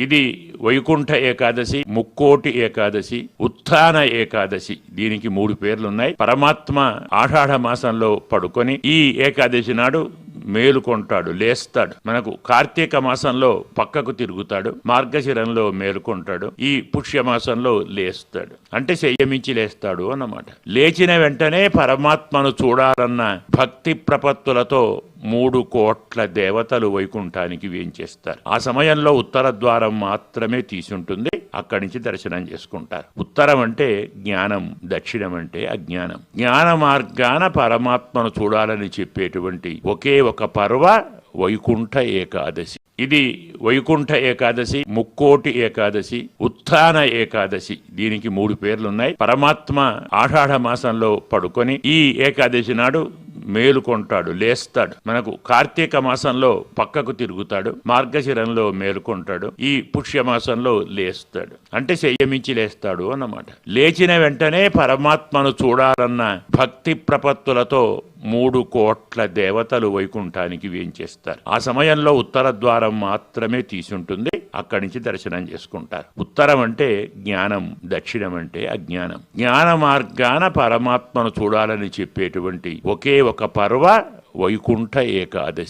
ఇది వైకుంఠ ఏకాదశి, ముక్కోటి ఏకాదశి, ఉత్థాన ఏకాదశి. దీనికి 3 పేర్లున్నాయి. పరమాత్మ ఆషాఢ మాసంలో పడుకొని ఈ ఏకాదశి నాడు మేలుకొంటాడు, లేస్తాడు. మనకు కార్తీక మాసంలో పక్కకు తిరుగుతాడు, మార్గశిరంలో మేలుకొంటాడు, ఈ పుష్య మాసంలో లేస్తాడు. అంటే సంయమించి లేస్తాడు అన్నమాట. లేచిన వెంటనే పరమాత్మను చూడాలన్న భక్తి ప్రపత్తులతో 3 కోట్ల దేవతలు వైకుంఠానికి వేంచేస్తారు. ఆ సమయంలో ఉత్తర ద్వారం మాత్రమే తీసుంటుంది. అక్కడి నుంచి దర్శనం చేసుకుంటారు. ఉత్తరం అంటే జ్ఞానం, దక్షిణం అంటే అజ్ఞానం. జ్ఞాన మార్గాన పరమాత్మను చూడాలని చెప్పేటువంటి ఒకే ఒక పర్వ వైకుంఠ ఏకాదశి. ఇది వైకుంఠ ఏకాదశి, ముక్కోటి ఏకాదశి, ఉత్థాన ఏకాదశి. దీనికి 3 పేర్లున్నాయి. పరమాత్మ ఆషాఢ మాసంలో పడుకొని ఈ ఏకాదశి నాడు మేలుకొంటాడు, లేస్తాడు. మనకు కార్తీక మాసంలో పక్కకు తిరుగుతాడు, మార్గశిరంలో మేలుకొంటాడు, ఈ పుష్య మాసంలో లేస్తాడు. అంటే సంయమించి లేస్తాడు అన్నమాట. లేచిన వెంటనే పరమాత్మను చూడాలన్న భక్తి ప్రపత్తులతో 3 కోట్ల దేవతలు వైకుంఠానికి వేంచేస్తారు. ఆ సమయంలో ఉత్తర ద్వారం మాత్రమే తీసుంటుంది. అక్కడి నుంచి దర్శనం చేసుకుంటారు. ఉత్తరం అంటే జ్ఞానం, దక్షిణం అంటే అజ్ఞానం. జ్ఞాన మార్గాన పరమాత్మను చూడాలని చెప్పేటువంటి ఒకే ఒక పర్వ వైకుంఠ ఏకాదశి.